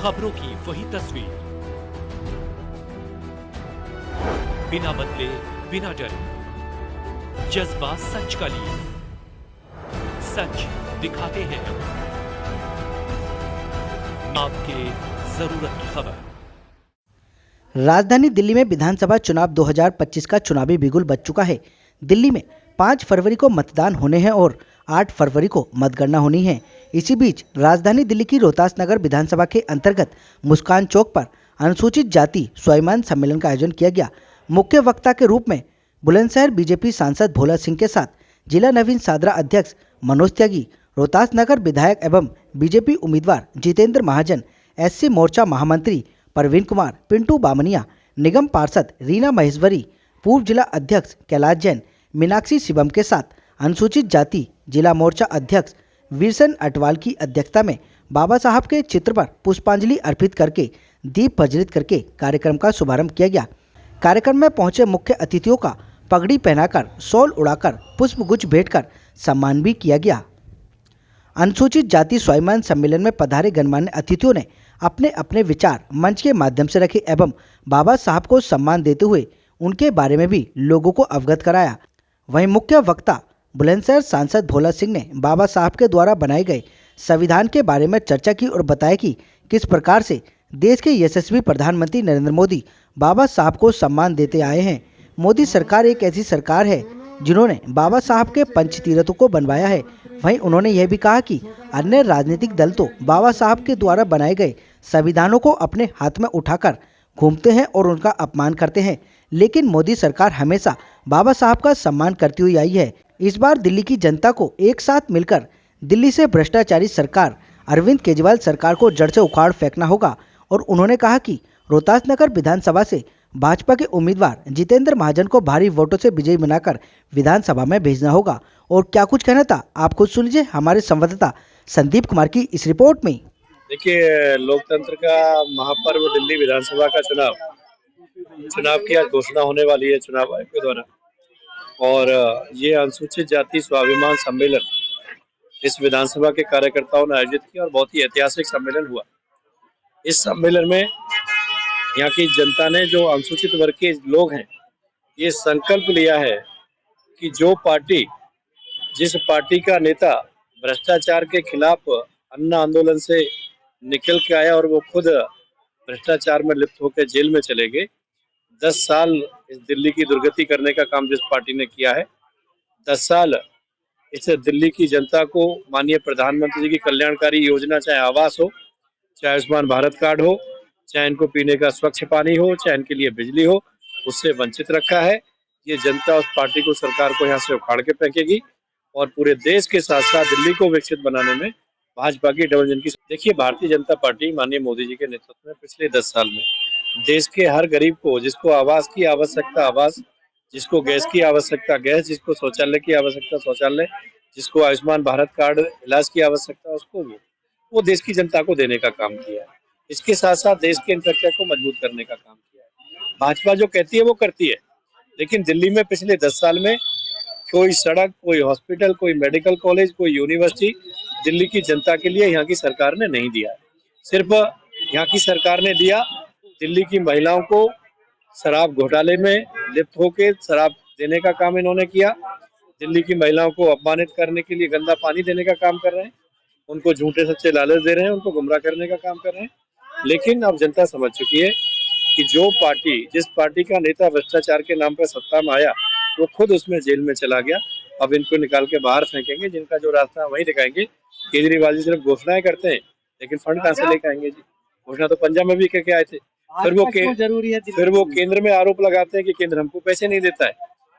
खबरों की वही तस्वीर, बिना बदले बिना डरे, जज्बा सच का लिए, सच दिखाते हैं आपके जरूरत की खबर। राजधानी दिल्ली में विधानसभा चुनाव 2025 का चुनावी बिगुल बज चुका है। दिल्ली में 5 फरवरी को मतदान होने हैं और 8 फरवरी को मतगणना होनी है। इसी बीच राजधानी दिल्ली की रोहतास नगर विधानसभा के अंतर्गत मुस्कान चौक पर अनुसूचित जाति स्वाभिमान सम्मेलन का आयोजन किया गया। मुख्य वक्ता के रूप में बुलंदशहर बीजेपी सांसद भोला सिंह के साथ जिला नवीन सादरा अध्यक्ष मनोज त्यागी, रोहतास नगर विधायक एवं बीजेपी उम्मीदवार जितेंद्र महाजन, एससी मोर्चा महामंत्री परवीन कुमार, पिंटू बामनिया, निगम पार्षद रीना महेश्वरी, पूर्व जिला अध्यक्ष कैलाश जैन, मीनाक्षी शिवम के साथ अनुसूचित जाति जिला मोर्चा अध्यक्ष वीरसन अटवाल की अध्यक्षता में बाबा साहब के चित्र पर पुष्पांजलि अर्पित करके दीप प्रज्वलित करके कार्यक्रम का शुभारंभ किया गया। कार्यक्रम में पहुंचे मुख्य अतिथियों का पगड़ी पहनाकर, शॉल उड़ाकर, पुष्पगुच्छ भेंटकर सम्मान भी किया गया। अनुसूचित जाति स्वाभिमान सम्मेलन में पधारे गणमान्य अतिथियों ने अपने अपने विचार मंच के माध्यम से रखे एवं बाबा साहब को सम्मान देते हुए उनके बारे में भी लोगों को अवगत कराया। वहीं मुख्य वक्ता बुलंदशहर सांसद भोला सिंह ने बाबा साहब के द्वारा बनाए गए संविधान के बारे में चर्चा की और बताया कि किस प्रकार से देश के यशस्वी प्रधानमंत्री नरेंद्र मोदी बाबा साहब को सम्मान देते आए हैं। मोदी सरकार एक ऐसी सरकार है जिन्होंने बाबा साहब के पंचतीर्थों को बनवाया है। वहीं उन्होंने यह भी कहा कि अन्य राजनीतिक दल तो बाबा साहब के द्वारा बनाए गए संविधानों को अपने हाथ में उठाकर घूमते हैं और उनका अपमान करते हैं, लेकिन मोदी सरकार हमेशा बाबा साहब का सम्मान करती हुई आई है। इस बार दिल्ली की जनता को एक साथ मिलकर दिल्ली से भ्रष्टाचारी सरकार अरविंद केजरीवाल सरकार को जड़ से उखाड़ फेंकना होगा और उन्होंने कहा कि रोहतास नगर विधानसभा से भाजपा के उम्मीदवार जितेंद्र महाजन को भारी वोटों से विजयी बनाकर विधानसभा में भेजना होगा। और क्या कुछ कहना था आप खुद सुन लीजिए हमारे संवाददाता संदीप कुमार की इस रिपोर्ट में। देखिए, लोकतंत्र का महापर्व दिल्ली विधानसभा का चुनाव की आज घोषणा होने वाली है चुनाव आयोग के द्वारा, और ये अनुसूचित जाति स्वाभिमान सम्मेलन इस विधानसभा के कार्यकर्ताओं ने आयोजित किया और बहुत ही ऐतिहासिक सम्मेलन हुआ। इस सम्मेलन में यहाँ की जनता ने, जो अनुसूचित वर्ग के लोग हैं, ये संकल्प लिया है कि जिस पार्टी का नेता भ्रष्टाचार के खिलाफ अन्ना आंदोलन से निकल के आया और वो खुद भ्रष्टाचार में लिप्त होकर जेल में चले गए, 10 साल इस दिल्ली की दुर्गति करने का काम जिस पार्टी ने किया है, 10 साल इस दिल्ली की जनता को माननीय प्रधानमंत्री जी की कल्याणकारी योजना, चाहे आवास हो, चाहे आयुष्मान भारत कार्ड हो, चाहे इनको पीने का स्वच्छ पानी हो, चाहे इनके लिए बिजली हो, उससे वंचित रखा है। ये जनता उस पार्टी को, सरकार को यहाँ से उखाड़ के फेंकेगी और पूरे देश के साथ साथ दिल्ली को विकसित बनाने में भाजपा की डबल इंजन की। देखिए, भारतीय जनता पार्टी माननीय मोदी जी के नेतृत्व में पिछले 10 साल में देश के हर गरीब को, जिसको आवास की आवश्यकता आवास, जिसको गैस की आवश्यकता गैस, जिसको शौचालय की आवश्यकता शौचालय, जिसको आयुष्मान भारत कार्ड इलाज की आवश्यकता उसको वो देश की जनता को देने का काम किया है। इसके साथ साथ देश के इंफ्रास्ट्रक्चर को मजबूत करने का काम किया है। भाजपा जो कहती है वो करती है, लेकिन दिल्ली में पिछले 10 साल में कोई सड़क, कोई हॉस्पिटल, कोई मेडिकल कॉलेज, कोई यूनिवर्सिटी दिल्ली की जनता के लिए यहाँ की सरकार ने नहीं दिया है। सिर्फ यहाँ की सरकार ने दिया दिल्ली की महिलाओं को शराब घोटाले में लिप्त होकर शराब देने का काम इन्होंने किया। दिल्ली की महिलाओं को अपमानित करने के लिए गंदा पानी देने का काम कर रहे हैं, उनको झूठे सच्चे लालच दे रहे हैं, उनको गुमराह करने का काम कर रहे हैं। लेकिन अब जनता समझ चुकी है कि जिस पार्टी का नेता भ्रष्टाचार के नाम पर सत्ता में आया, वो खुद उसमें जेल में चला गया। अब इनको निकाल के बाहर फेंकेंगे, जिनका जो रास्ता वही दिखाएंगे। केजरीवाल जी सिर्फ घोषणाएं करते हैं, लेकिन फंड कहाँ से लेकर आएंगे जी? घोषणा तो पंजाब में भी करके आए थे। फिर वो केंद्र में आरोप लगाते हैं कि केंद्र हमको पैसे नहीं देता है।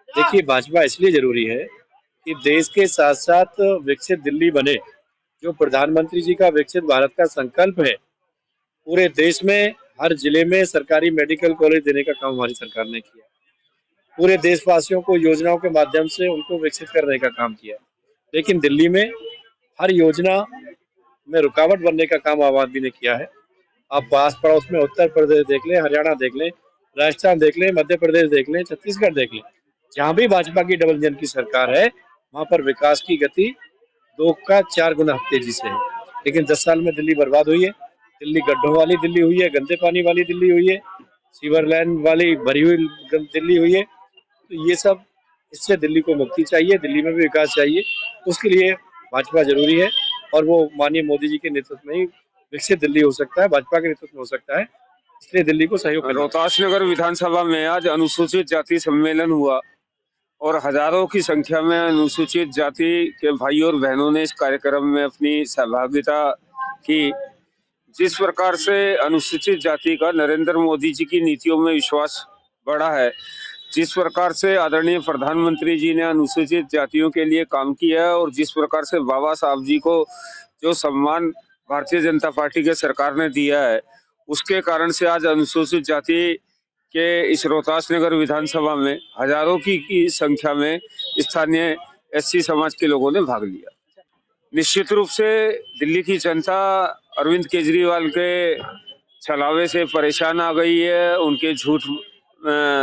देखिए, भाजपा इसलिए जरूरी है कि देश के साथ साथ विकसित दिल्ली बने। जो प्रधानमंत्री जी का विकसित भारत का संकल्प है, पूरे देश में हर जिले में सरकारी मेडिकल कॉलेज देने का काम हमारी सरकार ने किया। पूरे देशवासियों को योजनाओं के माध्यम से उनको विकसित करने का काम किया। लेकिन दिल्ली में हर योजना में रुकावट बनने का काम आम आदमी ने किया है। आप पास पड़ोस में उत्तर प्रदेश देख लें, हरियाणा देख लें, राजस्थान देख लें, मध्य प्रदेश देख लें, छत्तीसगढ़ देख लें, जहाँ भी भाजपा की डबल इंजन की सरकार है, वहाँ पर विकास की गति 2 का 4 गुना तेजी से है। लेकिन 10 साल में दिल्ली बर्बाद हुई है। दिल्ली गड्ढों वाली दिल्ली हुई है, गंदे पानी वाली दिल्ली हुई है, सीवर लाइन वाली भरी हुई दिल्ली हुई है। तो ये सब, इससे दिल्ली को मुक्ति चाहिए, दिल्ली में भी विकास चाहिए। उसके लिए भाजपा जरूरी है और वो माननीय मोदी जी के नेतृत्व में ही विकसित दिल्ली हो सकता है, भाजपा के नेतृत्व में हो सकता है। इसलिए दिल्ली को सहयोग करना। रोहतास नगर विधानसभा में आज अनुसूचित जाति सम्मेलन हुआ और हजारों की संख्या में अनुसूचित जाति के भाई और बहनों ने इस कार्यक्रम में अपनी सहभागिता की। जिस प्रकार से अनुसूचित जाति का नरेंद्र मोदी जी की नीतियों में विश्वास बढ़ा है, जिस प्रकार से आदरणीय प्रधानमंत्री जी ने अनुसूचित जातियों के लिए काम किया है और जिस प्रकार से बाबा साहब जी को जो सम्मान भारतीय जनता पार्टी के सरकार ने दिया है, उसके कारण से आज अनुसूचित जाति के इस रोहतास नगर विधानसभा में हजारों की संख्या में स्थानीय एससी समाज के लोगों ने भाग लिया। निश्चित रूप से दिल्ली की जनता अरविंद केजरीवाल के छलावे से परेशान आ गई है। उनके झूठ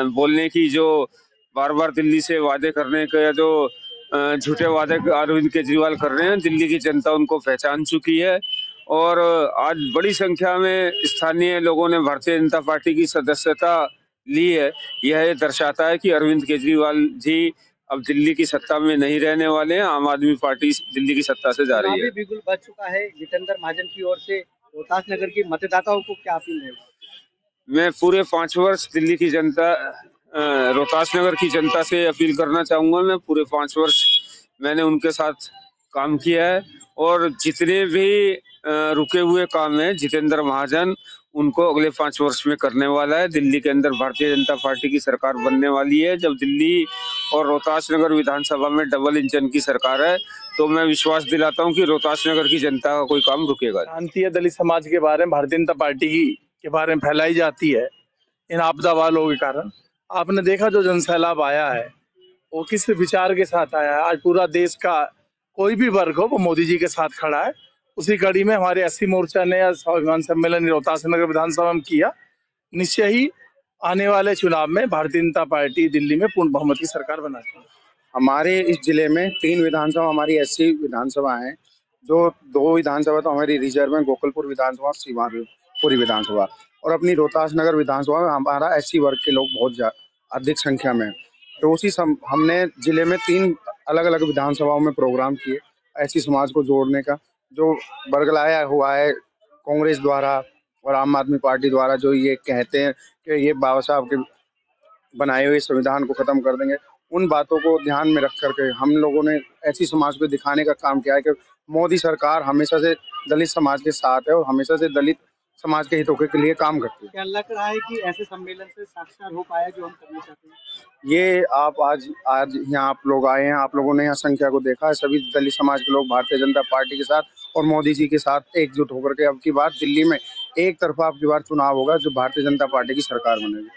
बोलने की, जो बार बार दिल्ली से वादे करने के जो झूठे वादे अरविंद केजरीवाल कर रहे हैं, दिल्ली की जनता उनको पहचान चुकी है। और आज बड़ी संख्या में स्थानीय लोगों ने भारतीय जनता पार्टी की सदस्यता ली है। यह दर्शाता है कि अरविंद केजरीवाल जी अब दिल्ली की सत्ता में नहीं रहने वाले हैं। आम आदमी पार्टी दिल्ली की सत्ता से जा रही है। बिगुल बच चुका है जितेंद्र महाजन की ओर से रोहतास नगर की मतदाताओं को क्या अपील है? मैं पूरे 5 वर्ष दिल्ली की जनता, रोहतास नगर की जनता से अपील करना चाहूंगा। मैं पूरे 5 वर्ष मैंने उनके साथ काम किया है और जितने भी रुके हुए काम है जितेंद्र महाजन उनको अगले 5 वर्ष में करने वाला है। दिल्ली के अंदर भारतीय जनता पार्टी की सरकार बनने वाली है। जब दिल्ली और रोहतास नगर विधानसभा में डबल इंजन की सरकार है, तो मैं विश्वास दिलाता हूं कि रोहतास नगर की जनता का कोई काम रुकेगा। शांति दलित समाज के बारे में भारतीय जनता पार्टी के बारे में फैलाई जाती है इन आपदा वालों के कारण। आपने देखा जो जनसैलाब आया है वो किस विचार के साथ आया है। आज पूरा देश का कोई भी वर्ग हो वो मोदी जी के साथ खड़ा है। उसी कड़ी में हमारे एससी मोर्चा ने स्वाभिमान सम्मेलन रोहतास नगर विधानसभा में किया। निश्चय ही आने वाले चुनाव में भारतीय जनता पार्टी दिल्ली में पूर्ण बहुमत की सरकार बनाती है। हमारे इस जिले में 3 विधानसभा हमारी एससी विधानसभा हैं, जो 2 विधानसभा तो हमारी रिजर्व में, गोकुलपुर विधानसभा और सीवापुरी विधानसभा, और अपनी रोहतास नगर विधानसभा में हमारा एससी वर्ग के लोग बहुत अधिक संख्या में। तो उसी हमने जिले में 3 अलग अलग विधानसभाओं में प्रोग्राम किए एससी समाज को जोड़ने का, जो बरगलाया हुआ है कांग्रेस द्वारा और आम आदमी पार्टी द्वारा, जो ये कहते हैं कि ये बाबा साहब के बनाए हुए संविधान को खत्म कर देंगे। उन बातों को ध्यान में रख करके हम लोगों ने ऐसी समाज को दिखाने का काम किया है कि मोदी सरकार हमेशा से दलित समाज के साथ है और हमेशा से दलित समाज के हितों के लिए काम करती है। क्या लग रहा है कि ऐसे सम्मेलन से साक्षात हो पाया जो हम करना चाहते हैं? ये आप आज यहाँ आप लोग आए हैं, आप लोगों ने यहाँ संख्या को देखा है। सभी दलित समाज के लोग भारतीय जनता पार्टी के साथ और मोदी जी के साथ एकजुट होकर के अब की बार दिल्ली में एक तरफा अब की बार चुनाव होगा, जो भारतीय जनता पार्टी की सरकार बनेगी।